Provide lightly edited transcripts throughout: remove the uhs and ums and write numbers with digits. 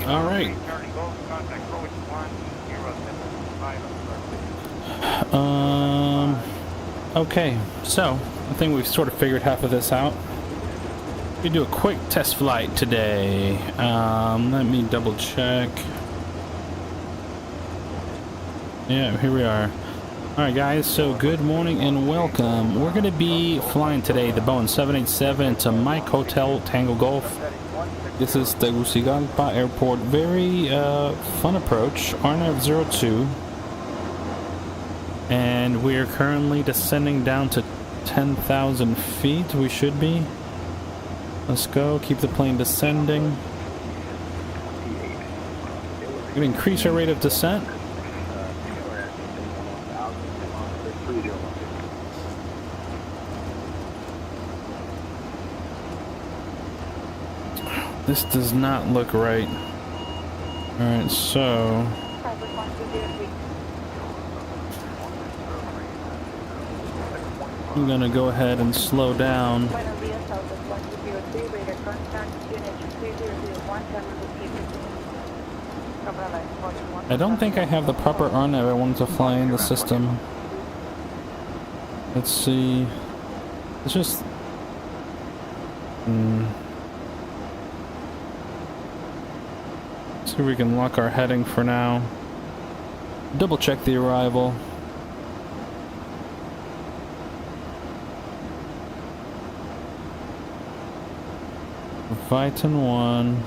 All right. Okay, so I think we've sort of figured half of this out. We do a quick test flight today. Let me double check. Yeah, here we are. Alright guys, so good morning and welcome. We're going to be flying today the Boeing 787 to Mike Hotel Tango Golf. This is Tegucigalpa Airport. Very fun approach, RNAV 02. And we are currently descending down to 10,000 feet. We should be. Let's go. Keep the plane descending. We're going to increase our rate of descent. This does not look right. Alright, so... I'm gonna go ahead and slow down. I don't think I have the proper RNAV I wanted to fly in the system. Let's see. It's just... See if we can lock our heading for now. Double check the arrival. Viton 1.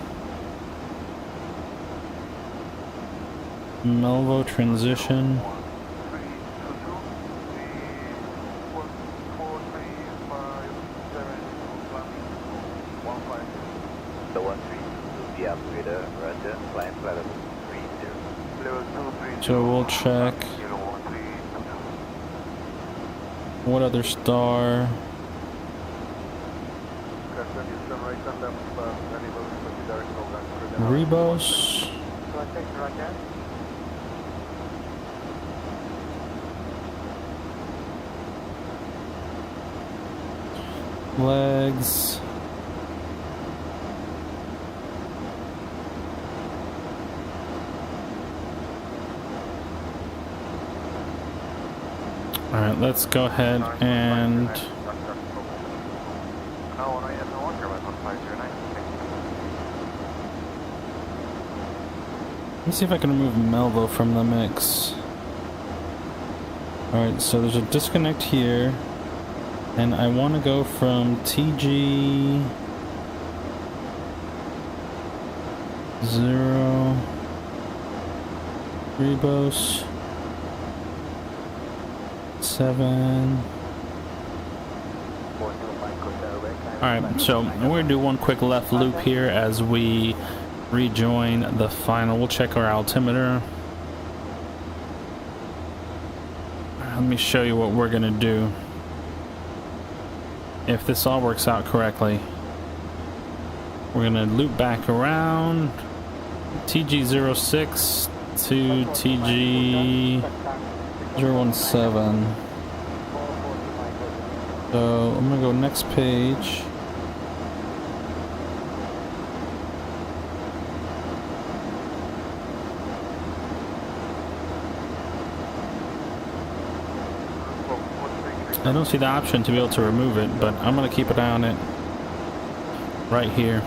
Melvo transition. So we'll check. What other star? Rebos. Legs. Alright, let's go ahead and... Let's see if I can remove Melvo from the mix. Alright, so there's a disconnect here. And I want to go from TG... 0... Rebos... 7... Alright, so we're going to do one quick left loop here as we rejoin the final. We'll check our altimeter. Let me show you what we're going to do. If this all works out correctly. We're going to loop back around TG06 to TG017. So I'm going to go next page. I don't see the option to be able to remove it, but I'm going to keep an eye on it right here.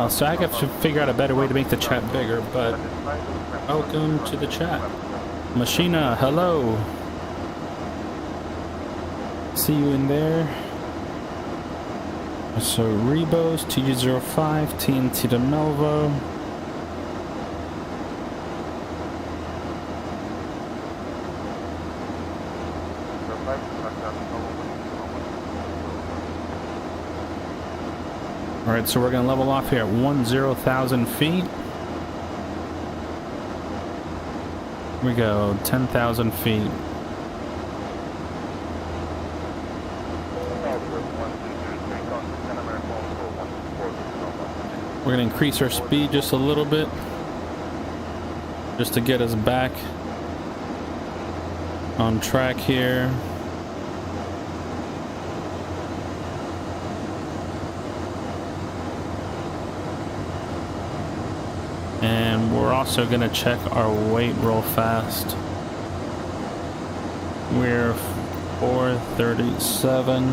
So I have to figure out a better way to make the chat bigger, but welcome to the chat. Machina, hello. See you in there. So Rebos, TG05, TNT to Melvo. Alright, so we're going to level off here at 10,000 feet. Here we go, 10,000 feet. We're going to increase our speed just a little bit, just to get us back on track here. And we're also gonna check our weight real fast. We're 437.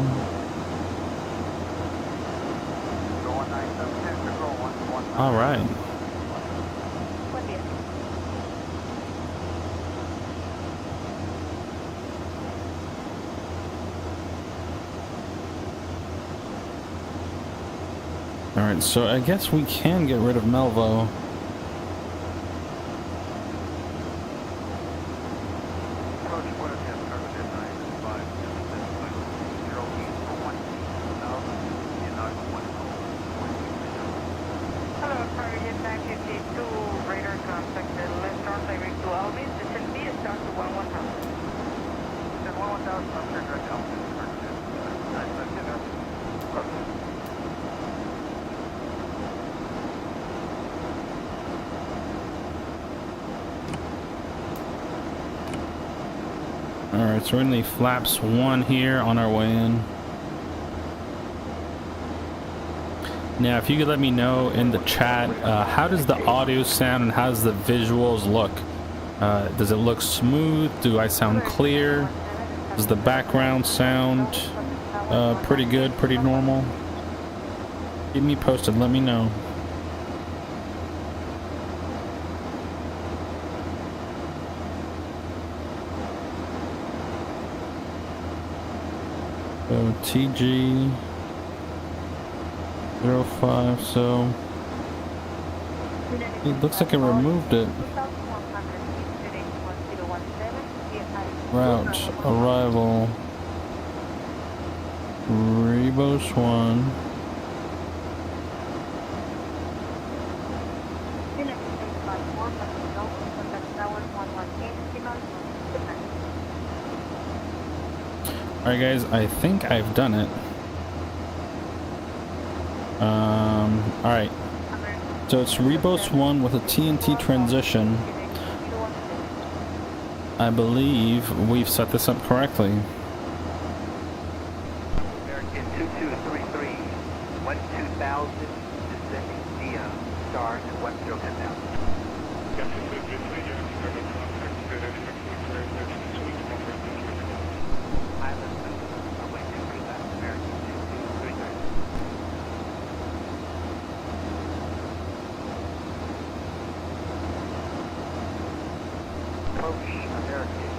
All right. All right, so I guess we can get rid of Melvo. Alright, so we're in the flaps 1 here on our way in. Now, if you could let me know in the chat, how does the audio sound and how does the visuals look? Does it look smooth? Do I sound clear? Does the background sound pretty good, pretty normal? Keep me posted, let me know. So TG 05, so it looks like it removed it. Route, arrival, Rebos 1. Alright guys, I think I've done it. Alright. So it's Rebos 1 with a TNT transition. I believe we've set this up correctly. American 2233, 12000, descending via star to 1010,000. American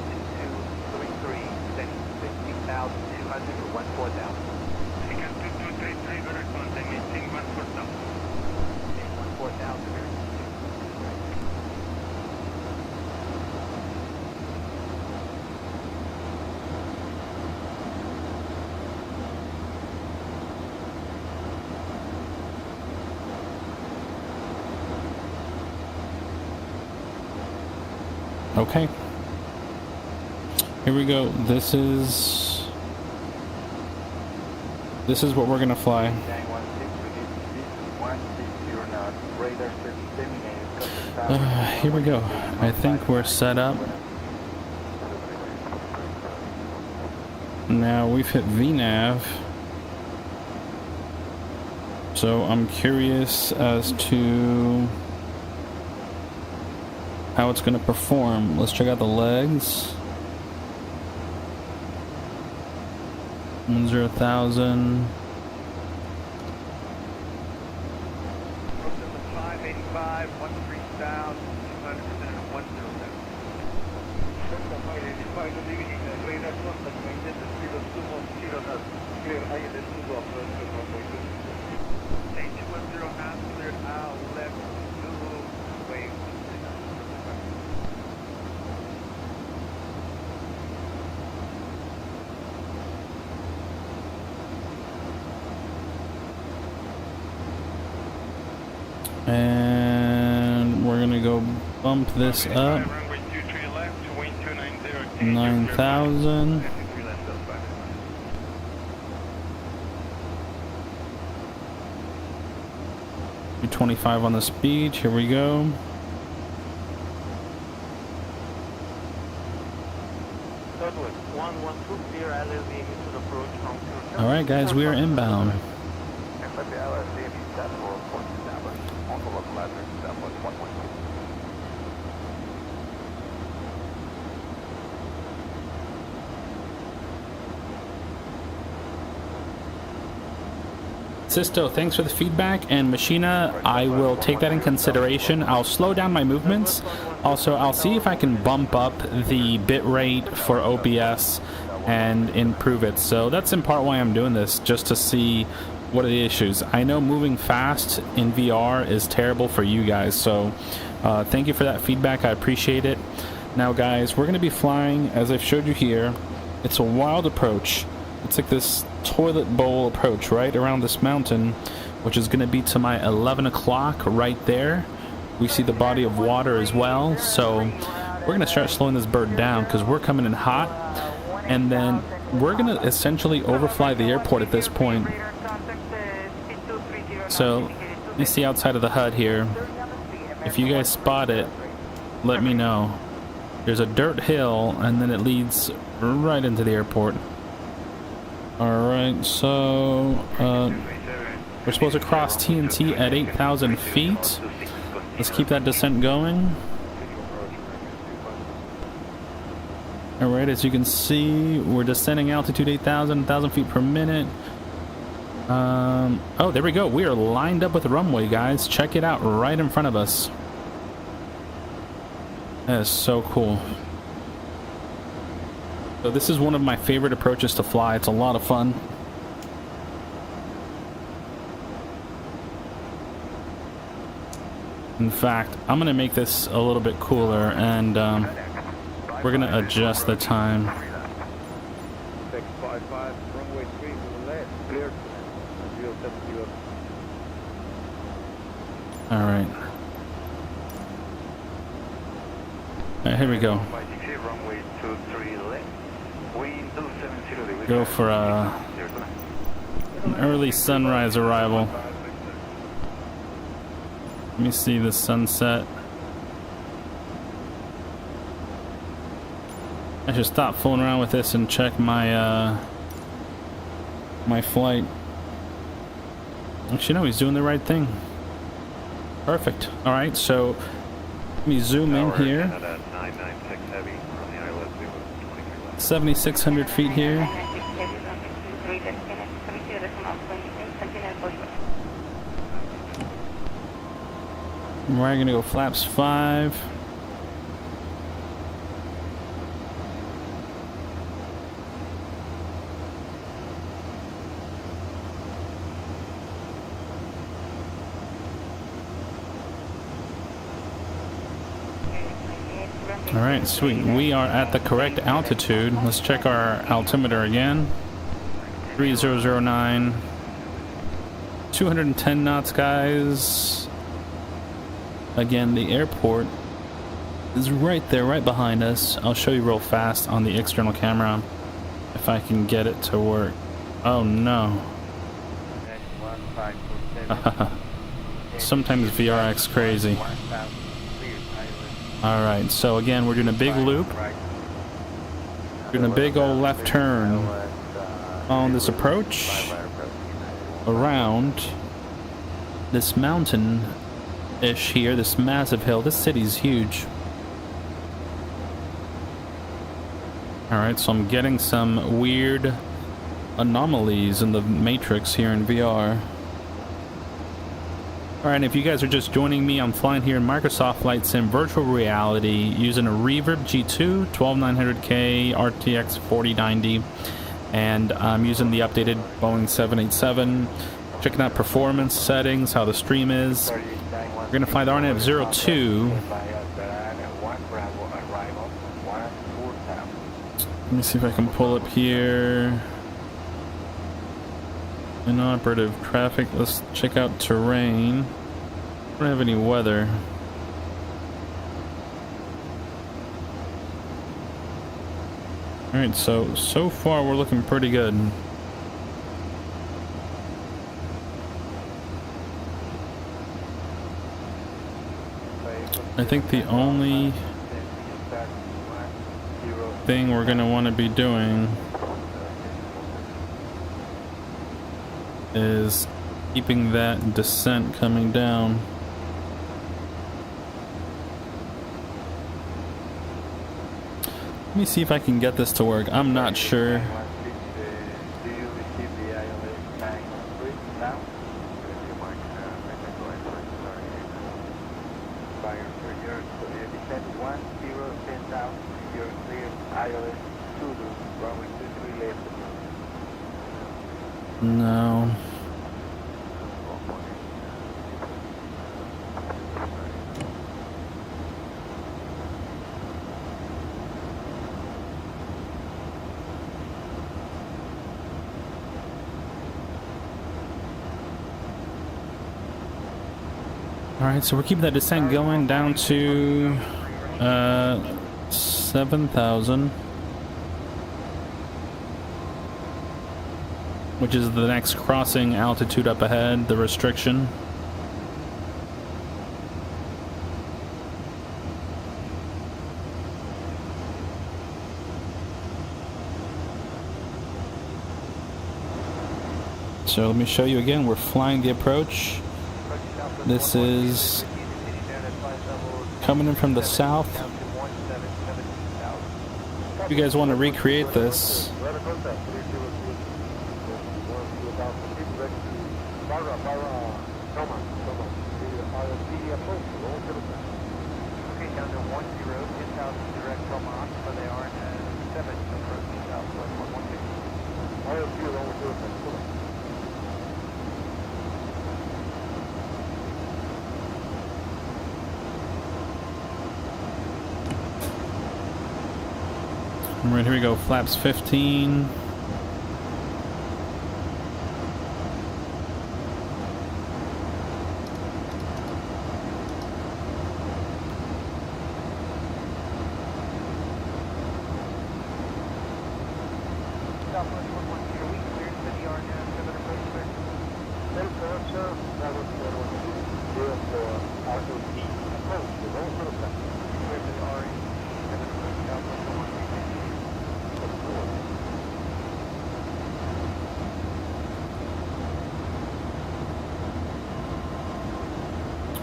2233, sending 60,200 for 14,000. American 2233, good response, emitting 14,000. 14,000, American 223. Okay. Here we go. This is what we're gonna fly. Here we go. I think we're set up. Now we've hit VNAV. So I'm curious as to how it's gonna perform. Let's check out the legs. 10,000. 585, 13,200, And we're gonna go bump this up. 9,000. 225 on the speed. Here we go. All right, guys, we are inbound. Also localizer, Southwest 112. Sisto, thanks for the feedback, and Machina, I will take that in consideration. I'll slow down my movements. Also, I'll see if I can bump up the bit rate for OBS and improve it. So that's in part why I'm doing this, just to see what are the issues. I know moving fast in VR is terrible for you guys, so thank you for that feedback. I appreciate it. Now, guys, we're going to be flying, as I've showed you here. It's a wild approach. It's like this toilet bowl approach right around this mountain, which is going to be to my 11 o'clock right there. We see the body of water as well, so we're going to start slowing this bird down because we're coming in hot, and then we're going to essentially overfly the airport at this point. So let me see outside of the HUD here. If you guys spot it, let me know. There's a dirt hill and then it leads right into the airport. Alright, so we're supposed to cross TNT at 8,000 feet. Let's keep that descent going. Alright, as you can see, we're descending altitude 1,000 feet per minute. Oh, there we go. We are lined up with the runway, guys. Check it out right in front of us. That is so cool. So this is one of my favorite approaches to fly. It's a lot of fun. In fact, I'm going to make this a little bit cooler, and we're going to adjust the time. 655, runway 3 to the left, clear. 070. Alright. Here we go. Runway 23 left. Wind 270. Go for an early sunrise arrival. Let me see the sunset. I should stop fooling around with this and check my my flight. Actually, no, he's doing the right thing. Perfect. All right, so let me zoom in here. 7,600 feet here. We're gonna go flaps 5. Alright, sweet. We are at the correct altitude. Let's check our altimeter again. 3009. 210 knots, guys. Again, the airport is right there, right behind us. I'll show you real fast on the external camera if I can get it to work. Oh no. Sometimes VR acts crazy. Alright, so again, we're doing a big loop. Doing a big old left turn on this approach around this mountain-ish here, this massive hill. This city's huge. Alright, so I'm getting some weird anomalies in the matrix here in VR. Alright, if you guys are just joining me, I'm flying here in Microsoft Flight Sim Virtual Reality using a Reverb G2 12900K RTX 4090, and I'm using the updated Boeing 787, checking out performance settings, how the stream is. We're going to fly the RNF 02. Let me see if I can pull up here. Inoperative traffic. Let's check out terrain. I don't have any weather. Alright, so far we're looking pretty good. I think the only thing we're going to want to be doing is keeping that descent coming down. Let me see if I can get this to work. I'm not sure. Do you receive the ILS 9 now? Fire for your descent 10,000. You're clear. ILS 2 runway 23 left. No. Alright, so we're keeping that descent going down to 7,000, which is the next crossing altitude up ahead, the restriction. So let me show you again, we're flying the approach. This is coming in from the south. If you guys want to recreate this, right, here we go, flaps 15.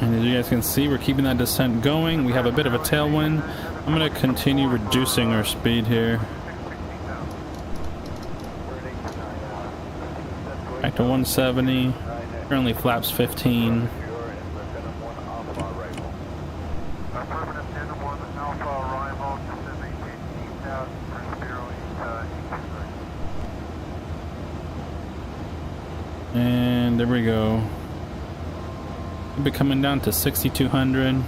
And as you guys can see, we're keeping that descent going. We have a bit of a tailwind. I'm going to continue reducing our speed here. Back to 170. Currently flaps 15. And there we go. We'll be coming down to 6,200.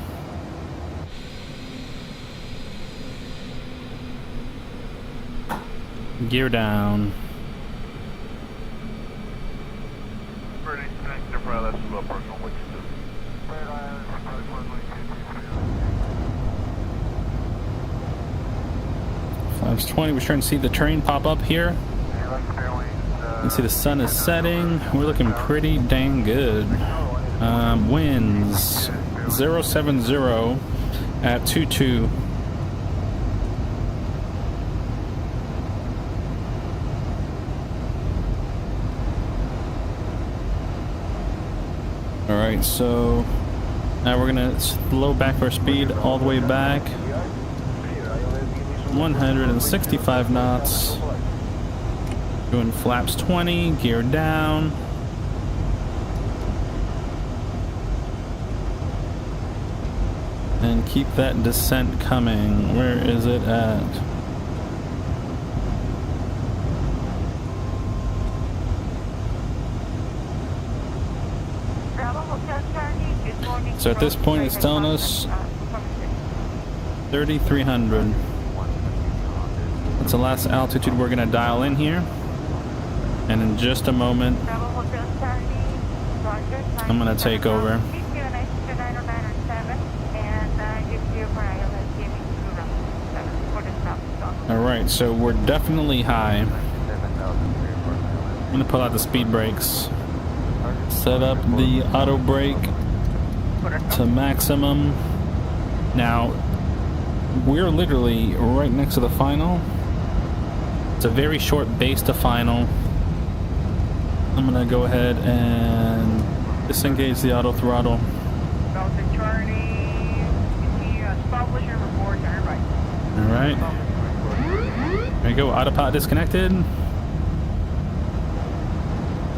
Gear down. Flaps 20. We're starting to see the train pop up here. You can see the sun is setting. We're looking pretty dang good. Winds 070 at 22. Alright, so now we're gonna slow back our speed all the way back. 165 knots. Doing flaps 20, gear down. And keep that descent coming. Where is it at? So at this point it's telling us 3,300. That's the last altitude we're gonna dial in here. And in just a moment, I'm gonna take over. Alright, so we're definitely high. I'm gonna pull out the speed brakes. Set up the auto brake to maximum. Now, we're literally right next to the final. It's a very short base to final. I'm gonna go ahead and disengage the auto throttle. Alright. There you go, autopilot disconnected.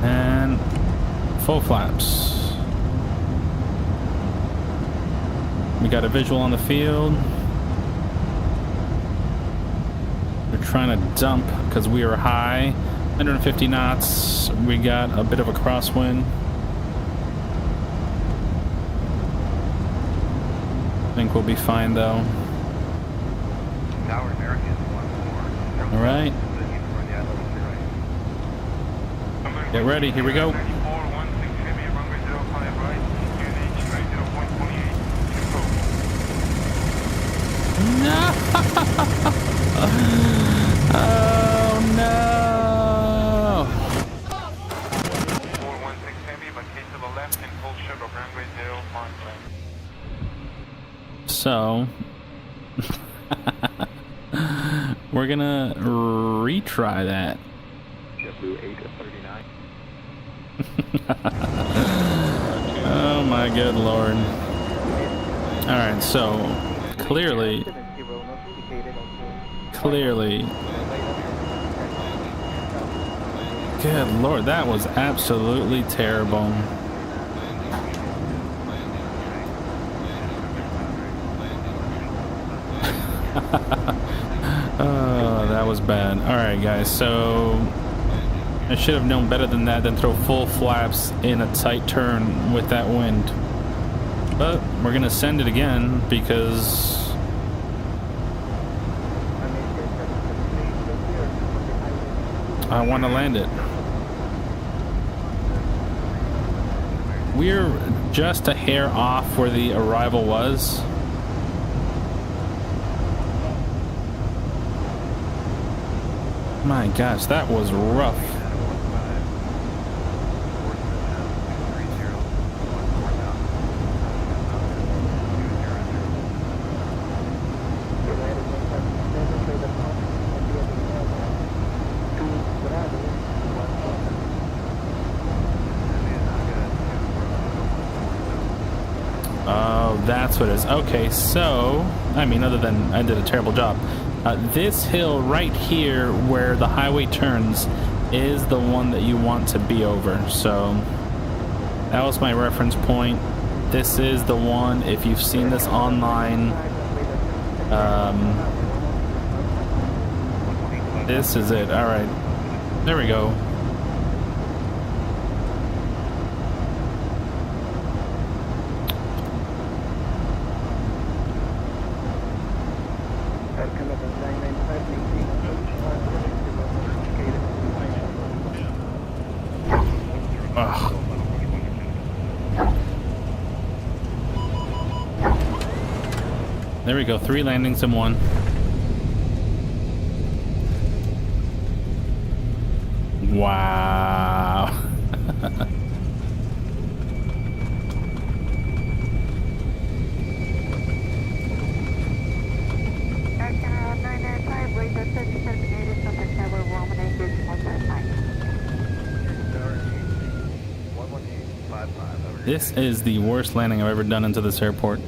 And full flaps. We got a visual on the field. We're trying to dump because we are high. 150 knots. We got a bit of a crosswind. I think we'll be fine though. All right. Get ready. Here we go. No! Oh no! 416 heavy, but case to the left and full sugar, runway 0, on So we're gonna retry that. JetBlue 839. Oh my good lord. Alright, so clearly good lord, that was absolutely terrible. Oh, that was bad. Alright guys, so I should have known better than that than throw full flaps in a tight turn with that wind. But we're gonna send it again because I want to land it. We're just a hair off where the arrival was. My gosh, that was rough. Oh, that's what it is. Okay, so, I mean, other than I did a terrible job. This hill right here where the highway turns is the one that you want to be over. So that was my reference point. This is the one. If you've seen this online, this is it. All right, there we go. Ugh. There we go, 3 landings in 1. Wow. This is the worst landing I've ever done into this airport.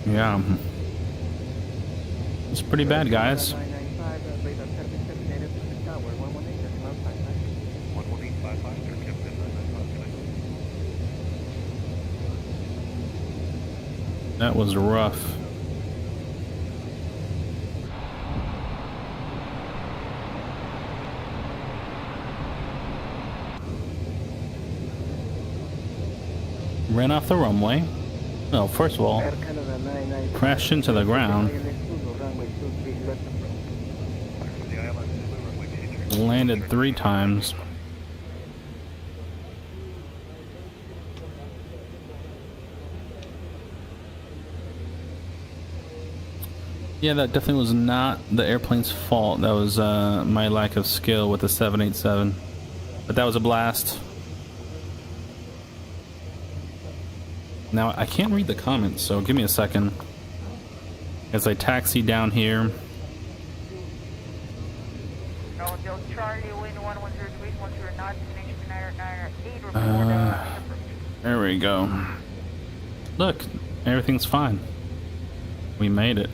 Yeah. It's pretty bad, guys. That was rough. Ran off the runway. Well, first of all, crashed into the ground. Landed 3 times. Yeah, that definitely was not the airplane's fault. That was my lack of skill with the 787. But that was a blast. Now, I can't read the comments, so give me a second as I taxi down here. Charlie, wind 1103, once you're not, There we go. Look, everything's fine. We made it.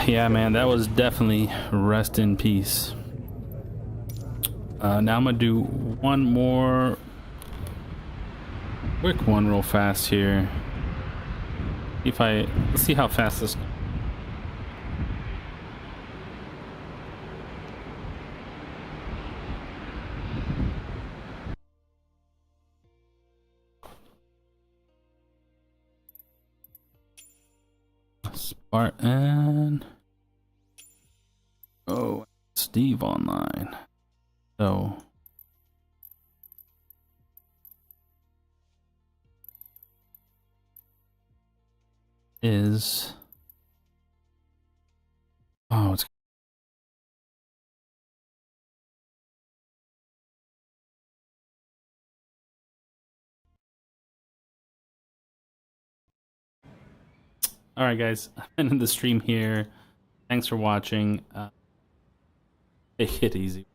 Yeah, man, that was definitely rest in peace. Now I'm gonna do one more quick one real fast here. Let's see how fast this. Spartan. Oh, Steve online. So is it's all right, guys. I'm ending the stream here. Thanks for watching. Take it easy.